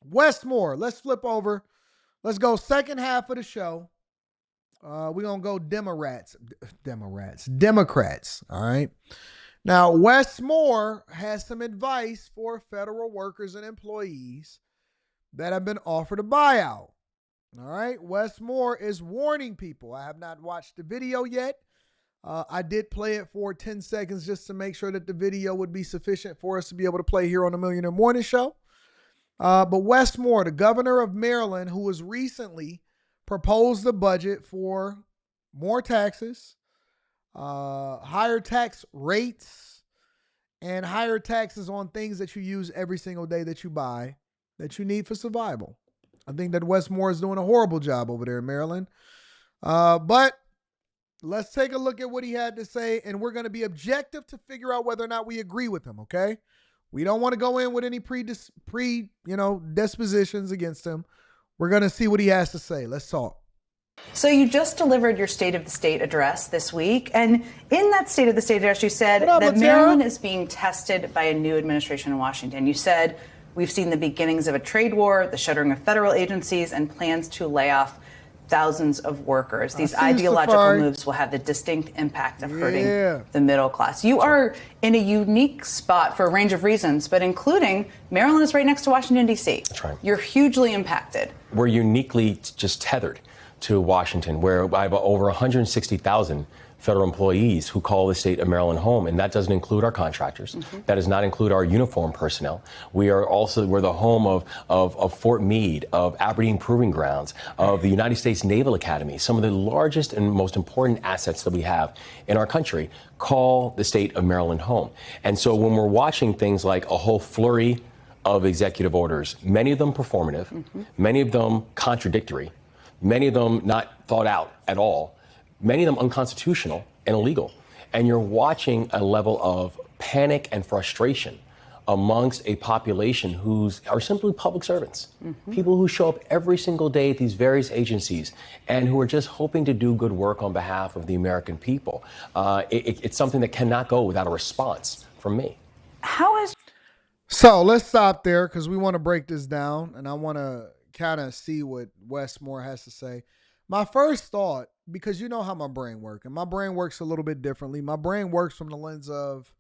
Westmore, let's flip over. Let's go second half of the show. We're going to go Democrats. All right. Now, Westmore has some advice for federal workers and employees that have been offered a buyout. All right. Westmore is warning people. I have not watched the video yet. I did play it for 10 seconds just to make sure that the video would be sufficient for us to be able to play here on the Millionaire Morning Show. But Westmore, the governor of Maryland, who was recently proposed a budget for more taxes, higher tax rates, and higher taxes on things that you use every single day that you buy, that you need for survival. I think that Westmore is doing a horrible job over there in Maryland. But let's take a look at what he had to say, and we're going to be objective to figure out whether or not we agree with him, okay? We don't want to go in with any dispositions against him. We're going to see what he has to say. Let's talk. So you just delivered your State of the State address this week. And in that State of the State address, you said that Maryland is being tested by a new administration in Washington. You said, we've seen the beginnings of a trade war, the shuttering of federal agencies, and plans to lay off thousands of workers. These ideological moves will have the distinct impact of hurting the middle class. You are in a unique spot for a range of reasons, but including Maryland is right next to Washington, D.C. That's right. You're hugely impacted. We're uniquely just tethered to Washington, where I have over 160,000 federal employees who call the state of Maryland home, and that doesn't include our contractors. That does not include our uniformed personnel. We're the home of Fort Meade, of Aberdeen Proving Grounds, of the United States Naval Academy. Some of the largest and most important assets that we have in our country call the state of Maryland home. And so when we're watching things like a whole flurry of executive orders, many of them performative, many of them contradictory, many of them not thought out at all, many of them unconstitutional and illegal. And you're watching a level of panic and frustration amongst a population are simply public servants, people who show up every single day at these various agencies and who are just hoping to do good work on behalf of the American people. It's something that cannot go without a response from me. So let's stop there because we want to break this down, and I want to kind of see what Westmore has to say. My first thought, because you know how my brain works, and my brain works a little bit differently. My brain works from the lens of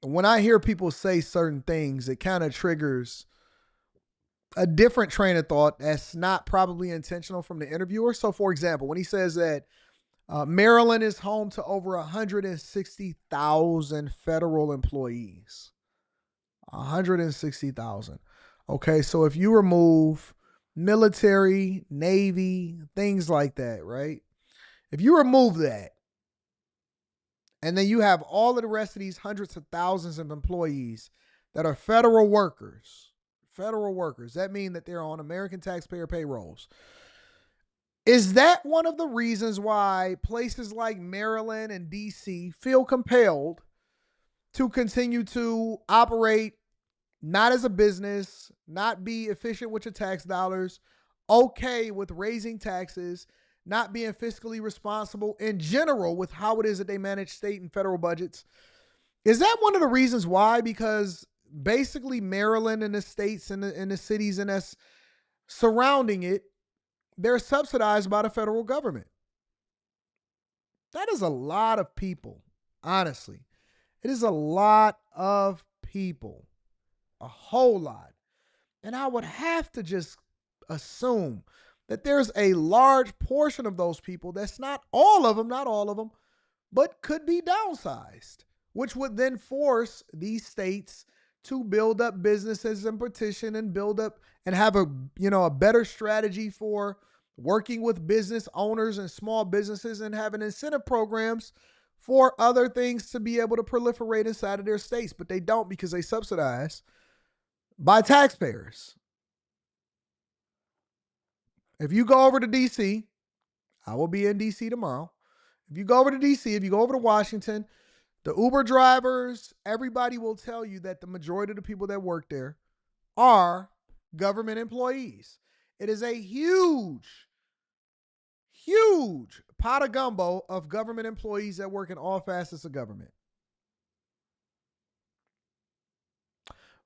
when I hear people say certain things, it kind of triggers a different train of thought that's not probably intentional from the interviewer. So, for example, when he says that Maryland is home to over 160,000 federal employees, 160,000. Okay, so if you remove military, Navy, things like that, right? If you remove that, and then you have all of the rest of these hundreds of thousands of employees that are federal workers, that means that they're on American taxpayer payrolls. Is that one of the reasons why places like Maryland and D.C. feel compelled to continue to operate not as a business, not be efficient with your tax dollars, okay with raising taxes, not being fiscally responsible in general with how it is that they manage state and federal budgets? Is that one of the reasons why? Because basically Maryland and the states and the cities and that's surrounding it, they're subsidized by the federal government. That is a lot of people, honestly. It is a lot of people. A whole lot. And I would have to just assume that there's a large portion of those people that's not all of them, but could be downsized, which would then force these states to build up businesses and petition and build up and have a better strategy for working with business owners and small businesses and having incentive programs for other things to be able to proliferate inside of their states. But they don't, because they subsidize by taxpayers. If you go over to D.C., I will be in D.C. tomorrow. If you go over to D.C., if you go over to Washington, the Uber drivers, everybody will tell you that the majority of the people that work there are government employees. It is a huge pot of gumbo of government employees that work in all facets of government.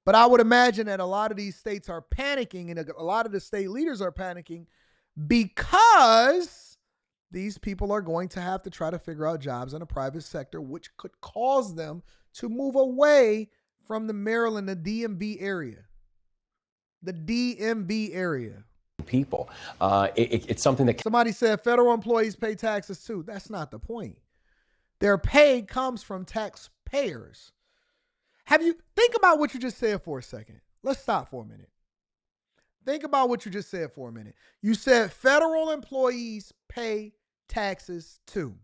But I would imagine that a lot of these states are panicking, and a lot of the state leaders are panicking because these people are going to have to try to figure out jobs in the private sector, which could cause them to move away from the Maryland, the DMV area. The DMV area. People. It's something that somebody said federal employees pay taxes too. That's not the point. Their pay comes from taxpayers. Think about what you just said for a second. Let's stop for a minute. Think about what you just said for a minute. You said federal employees pay taxes too.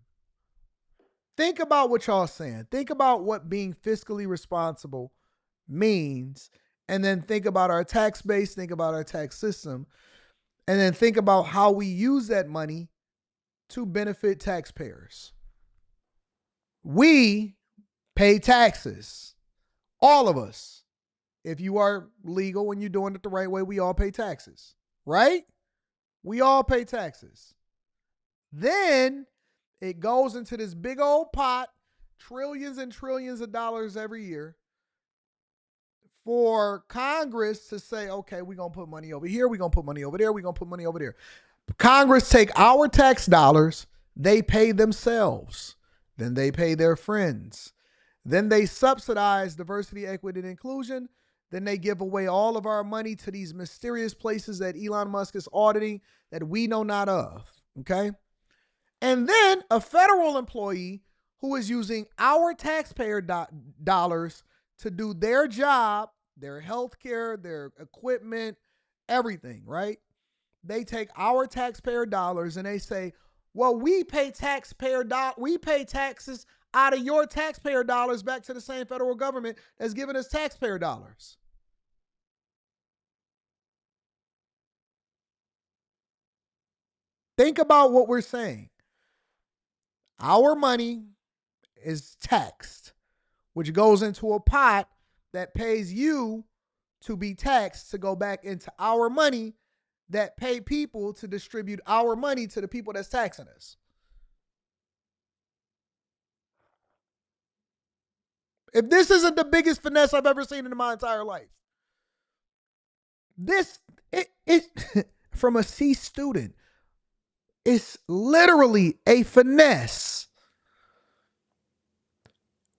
Think about what y'all saying. Think about what being fiscally responsible means, and then think about our tax base, think about our tax system, and then think about how we use that money to benefit taxpayers. We pay taxes. All of us. If you are legal and you're doing it the right way, we all pay taxes, right? We all pay taxes. Then it goes into this big old pot, trillions and trillions of dollars every year, for Congress to say, okay, we're going to put money over here, we're going to put money over there, we're going to put money over there. Congress take our tax dollars, they pay themselves, then they pay their friends, then they subsidize diversity, equity, and inclusion, then they give away all of our money to these mysterious places that Elon Musk is auditing that we know not of, okay? And then a federal employee who is using our taxpayer dollars to do their job, their health care, their equipment, everything, right? They take our taxpayer dollars and they say, well, we pay taxes out of your taxpayer dollars back to the same federal government that's giving us taxpayer dollars. Think about what we're saying. Our money is taxed, which goes into a pot that pays you to be taxed to go back into our money that pay people to distribute our money to the people that's taxing us. If this isn't the biggest finesse I've ever seen in my entire life, from a C student, it's literally a finesse.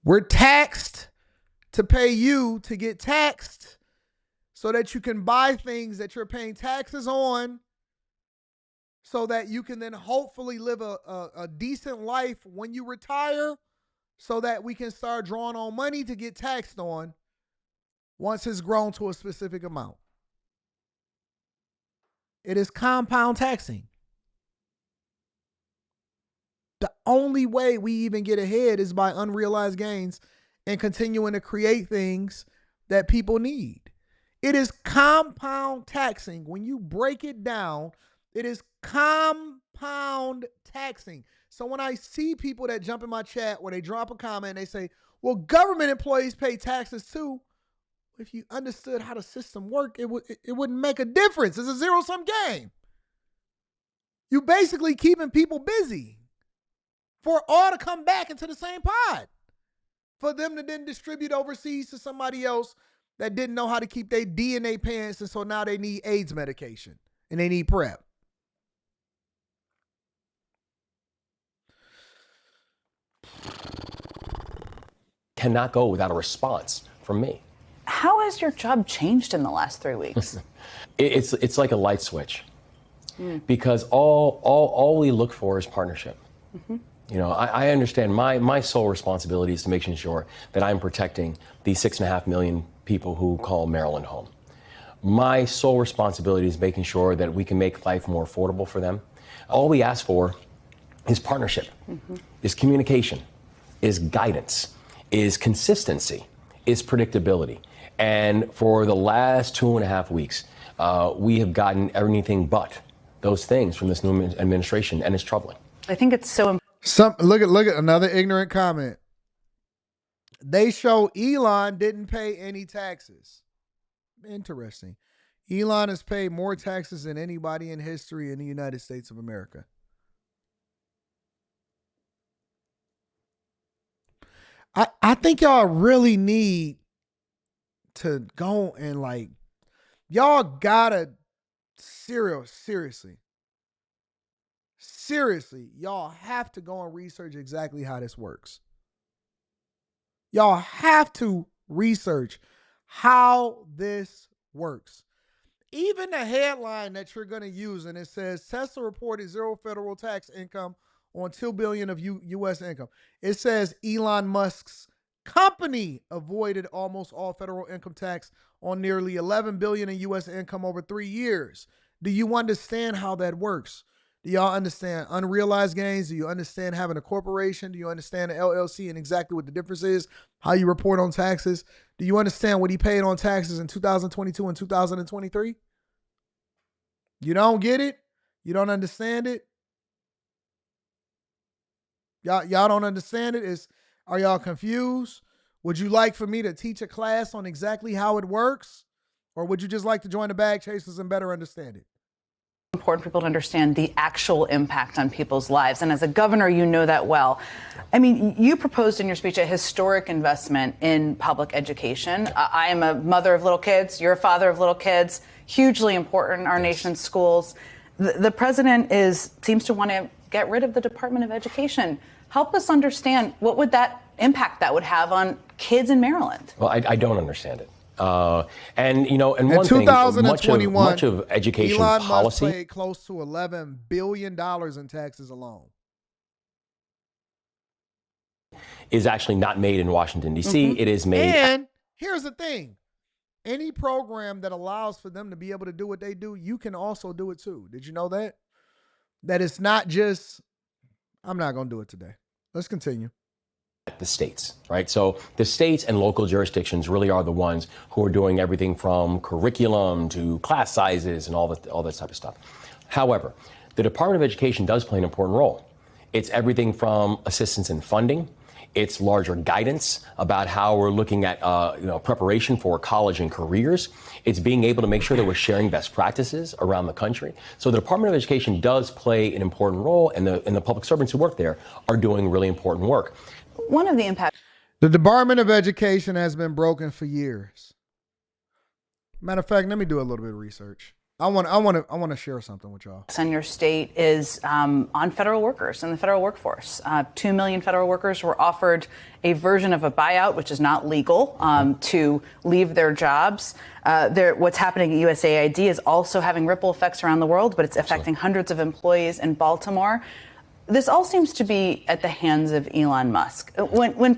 We're taxed to pay you to get taxed so that you can buy things that you're paying taxes on, so that you can then hopefully live a decent life when you retire, so that we can start drawing on money to get taxed on once it's grown to a specific amount. It is compound taxing. The only way we even get ahead is by unrealized gains and continuing to create things that people need. It is compound taxing. When you break it down, it is compound taxing. So when I see people that jump in my chat where they drop a comment and they say, well, government employees pay taxes too. If you understood how the system worked, it wouldn't make a difference. It's a zero-sum game. You basically keeping people busy for all to come back into the same pot, for them to then distribute overseas to somebody else that didn't know how to keep their D in their pants, and so now they need AIDS medication and they need PrEP. Cannot go without a response from me. How has your job changed in the last 3 weeks? It's like a light switch, because all we look for is partnership. Mm-hmm. You know, I understand my sole responsibility is to making sure that I'm protecting these 6.5 million people who call Maryland home. My sole responsibility is making sure that we can make life more affordable for them. All we ask for is partnership, is communication, is guidance, is consistency, is predictability. And for the last 2.5 weeks, we have gotten everything but those things from this new administration, and it's troubling. I think it's so important. Look at another ignorant comment. They show Elon didn't pay any taxes. Interesting. Elon has paid more taxes than anybody in history in the United States of America. I think y'all really need to go and like, y'all gotta seriously, y'all have to go and research exactly how this works. Y'all have to research how this works. Even the headline that you're going to use, and it says Tesla reported zero federal tax income on $2 billion of U.S. income. It says Elon Musk's company avoided almost all federal income tax on nearly $11 billion in U.S. income over 3 years. Do you understand how that works? Do y'all understand unrealized gains? Do you understand having a corporation? Do you understand the LLC and exactly what the difference is? How you report on taxes? Do you understand what he paid on taxes in 2022 and 2023? You don't get it? You don't understand it? Y'all don't understand it? Are y'all confused? Would you like for me to teach a class on exactly how it works? Or would you just like to join the bag chasers and better understand it? Important for people to understand the actual impact on people's lives. And as a governor, you know that well. I mean, you proposed in your speech a historic investment in public education. I am a mother of little kids. You're a father of little kids. Hugely important in our nation's schools. The president seems to want to get rid of the Department of Education. Help us understand what would that impact that would have on kids in Maryland. Well, I don't understand it. And one thing, much of education Elon policy Musk paid close to $11 billion in taxes alone. Is actually not made in Washington, D.C. Mm-hmm. It is made. And here's the thing. Any program that allows for them to be able to do what they do, you can also do it too. Did you know that? That it's not just, I'm not going to do it today. Let's continue. The states, right? So the states and local jurisdictions really are the ones who are doing everything from curriculum to class sizes and all that type of stuff. However, the Department of Education does play an important role. It's everything from assistance in funding. It's larger guidance about how we're looking at preparation for college and careers. It's being able to make sure that we're sharing best practices around the country. So the Department of Education does play an important role, and the public servants who work there are doing really important work. One of the impacts. The Department of Education has been broken for years. Matter of fact, let me do a little bit of research. I want to share something with y'all. In your state is on federal workers and the federal workforce. 2 million federal workers were offered a version of a buyout, which is not legal, to leave their jobs. What's happening at USAID is also having ripple effects around the world, but it's affecting hundreds of employees in Baltimore. This all seems to be at the hands of Elon Musk. When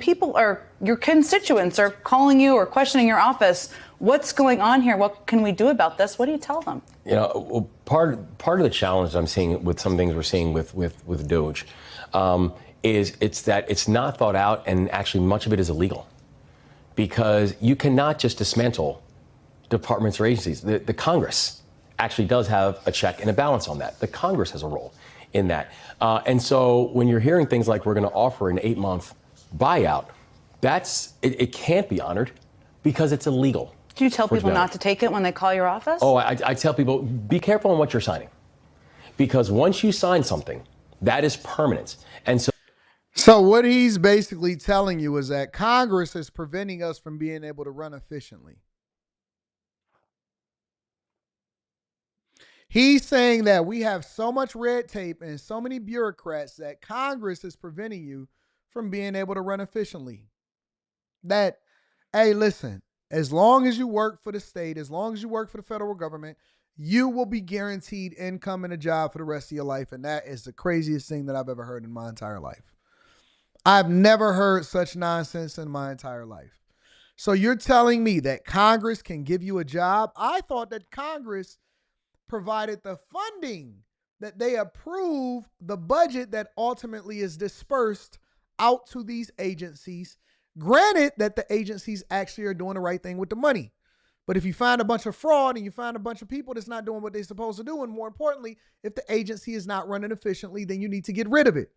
your constituents are calling you or questioning your office, what's going on here? What can we do about this? What do you tell them? Part of the challenge I'm seeing with some things we're seeing with DOGE is that it's not thought out, and actually much of it is illegal, because you cannot just dismantle departments or agencies. The Congress actually does have a check and a balance on that. The Congress has a role in that. And so when you're hearing things like we're going to offer an 8-month buyout, it can't be honored because it's illegal. Do you tell people not to take it when they call your office? Oh, I tell people, be careful on what you're signing, because once you sign something, that is permanent. And so what he's basically telling you is that Congress is preventing us from being able to run efficiently. He's saying that we have so much red tape and so many bureaucrats that Congress is preventing you from being able to run efficiently. That, hey, listen, as long as you work for the state, as long as you work for the federal government, you will be guaranteed income and a job for the rest of your life. And that is the craziest thing that I've ever heard in my entire life. I've never heard such nonsense in my entire life. So you're telling me that Congress can give you a job? I thought that Congress provided the funding, that they approve the budget that ultimately is dispersed out to these agencies. Granted that the agencies actually are doing the right thing with the money. But if you find a bunch of fraud and you find a bunch of people that's not doing what they're supposed to do, and more importantly, if the agency is not running efficiently, then you need to get rid of it.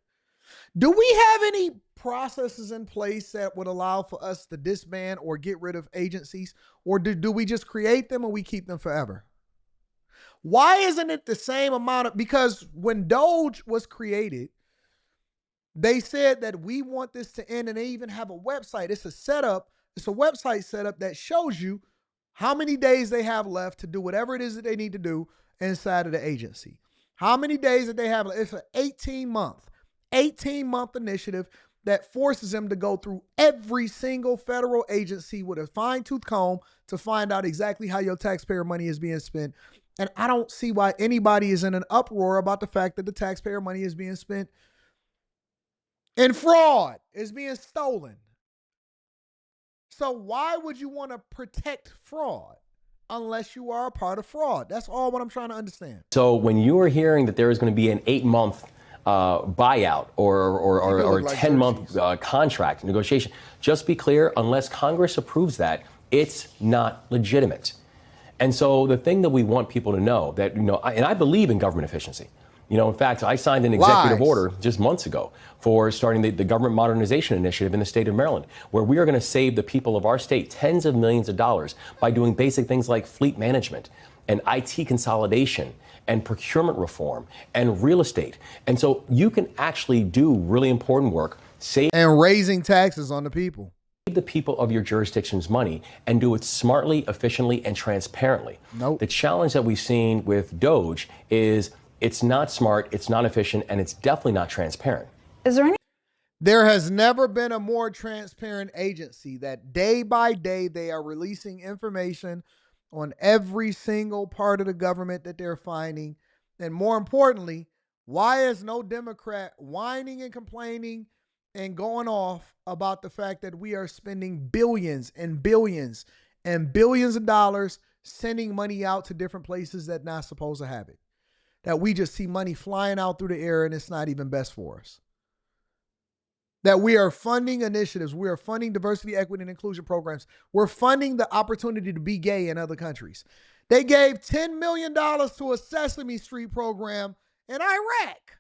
Do we have any processes in place that would allow for us to disband or get rid of agencies? Or do we just create them and we keep them forever? Why isn't it the same amount of, because when DOGE was created, they said that we want this to end, and they even have a website. It's a setup It's a website set up that shows you how many days they have left to do whatever it is that they need to do inside of the agency. How many days that they have left. It's an 18-month initiative that forces them to go through every single federal agency with a fine-tooth comb to find out exactly how your taxpayer money is being spent. And I don't see why anybody is in an uproar about the fact that the taxpayer money is being spent in fraud, is being stolen. So why would you want to protect fraud unless you are a part of fraud? That's all what I'm trying to understand. So when you are hearing that there is going to be an 8-month buyout or 10-month contract negotiation, just be clear, unless Congress approves that, it's not legitimate. And so the thing that we want people to know that, and I believe in government efficiency. In fact, I signed an executive order just months ago for starting the government modernization initiative in the state of Maryland, where we are going to save the people of our state tens of millions of dollars by doing basic things like fleet management and IT consolidation and procurement reform and real estate. And so you can actually do really important work, save and raising taxes on the people. The people of your jurisdiction's money and do it smartly, efficiently, and transparently. Nope. The challenge that we've seen with DOGE is it's not smart, it's not efficient, and it's definitely not transparent. There has never been a more transparent agency that day by day they are releasing information on every single part of the government that they're finding. And more importantly, why is no Democrat whining and complaining and going off about the fact that we are spending billions and billions and billions of dollars sending money out to different places that not supposed to have it? That we just see money flying out through the air and it's not even best for us. That we are funding initiatives. We are funding diversity, equity, and inclusion programs. We're funding the opportunity to be gay in other countries. They gave $10 million to a Sesame Street program in Iraq.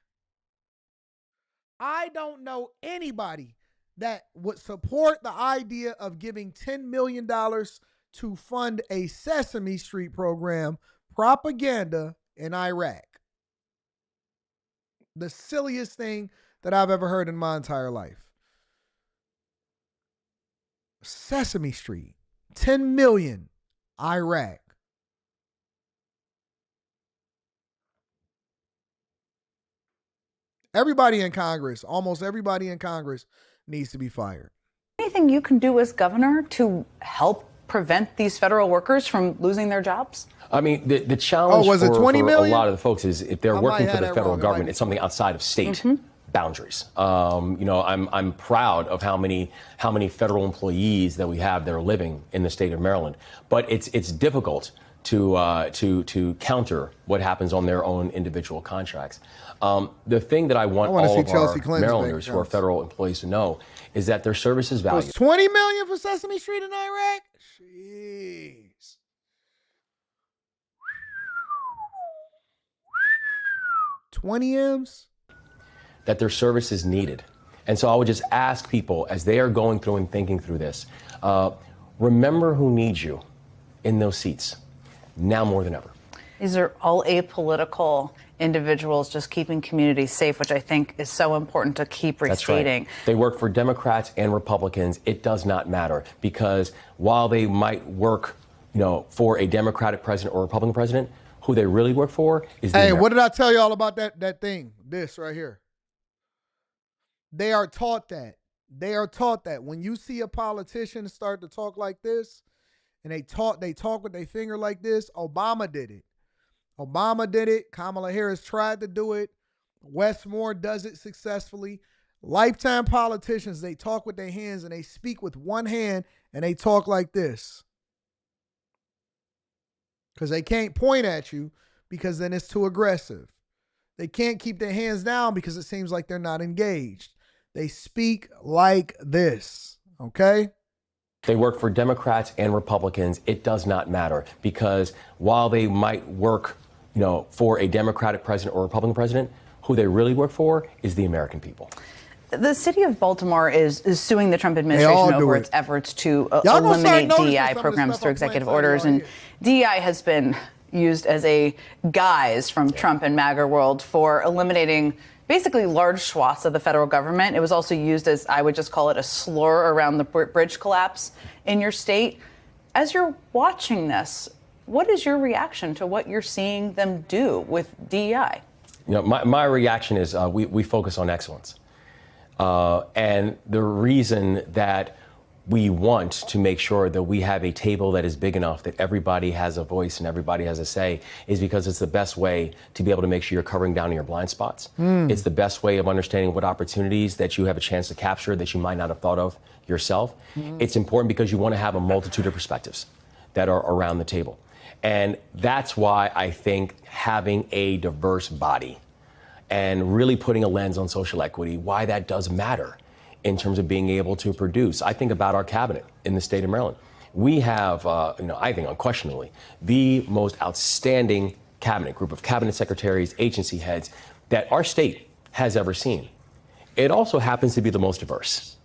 I don't know anybody that would support the idea of giving $10 million to fund a Sesame Street program propaganda in Iraq. The silliest thing that I've ever heard in my entire life. Sesame Street, 10 million, Iraq. Everybody in Congress, almost everybody in Congress needs to be fired. Anything you can do as governor to help prevent these federal workers from losing their jobs? I mean, the challenge for a lot of the folks is if they're working for the federal government, it's something outside of state boundaries. I'm proud of how many federal employees that we have that are living in the state of Maryland, but it's difficult to counter what happens on their own individual contracts. The thing that I want all of our Marylanders who are federal employees to know is that their service is valued. $20 million for Sesame Street in Iraq? Jeez. $20 M's? That their service is needed. And so I would just ask people as they are going through and thinking through this, remember who needs you in those seats now more than ever. These are all apolitical individuals just keeping communities safe, which I think is so important to keep restating. That's right. They work for Democrats and Republicans. It does not matter, because while they might work, for a Democratic president or Republican president, who they really work for is the Hey, what did I tell you all about that thing? This right here. They are taught that. They are taught that when you see a politician start to talk like this, and they talk with their finger like this, Obama did it. Obama did it. Kamala Harris tried to do it. Westmore does it successfully. Lifetime politicians, they talk with their hands and they speak with one hand and they talk like this. Because they can't point at you because then it's too aggressive. They can't keep their hands down because it seems like they're not engaged. They speak like this, okay? They work for Democrats and Republicans. It does not matter, because while they might work, for a Democratic president or Republican president, who they really work for is the American people. The city of Baltimore is suing the Trump administration over its efforts to eliminate DEI programs through executive orders. And DEI has been used as a guise from Trump and MAGA world for eliminating basically large swaths of the federal government. It was also used as, I would just call it, a slur around the bridge collapse in your state. As you're watching this, what is your reaction to what you're seeing them do with DEI? My reaction is we focus on excellence. And the reason that we want to make sure that we have a table that is big enough that everybody has a voice and everybody has a say is because it's the best way to be able to make sure you're covering down your blind spots. It's the best way of understanding what opportunities that you have a chance to capture that you might not have thought of yourself. It's important because you want to have a multitude of perspectives that are around the table. And that's why I think having a diverse body and really putting a lens on social equity, why that does matter in terms of being able to produce. I think about our cabinet in the state of Maryland. We have, I think unquestionably, the most outstanding cabinet group of cabinet secretaries, agency heads that our state has ever seen. It also happens to be the most diverse.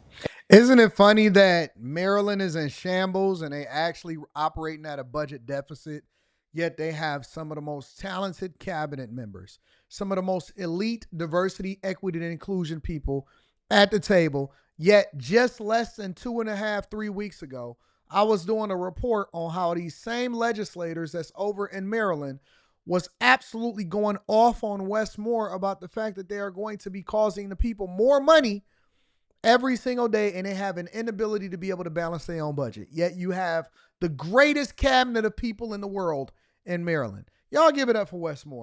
Isn't it funny that Maryland is in shambles and they actually operating at a budget deficit, yet they have some of the most talented cabinet members, some of the most elite diversity, equity, and inclusion people at the table. Yet just less than 2.5, 3 weeks ago, I was doing a report on how these same legislators that's over in Maryland was absolutely going off on Westmore about the fact that they are going to be causing the people more money every single day, and they have an inability to be able to balance their own budget. Yet you have the greatest cabinet of people in the world in Maryland. Y'all give it up for Westmore.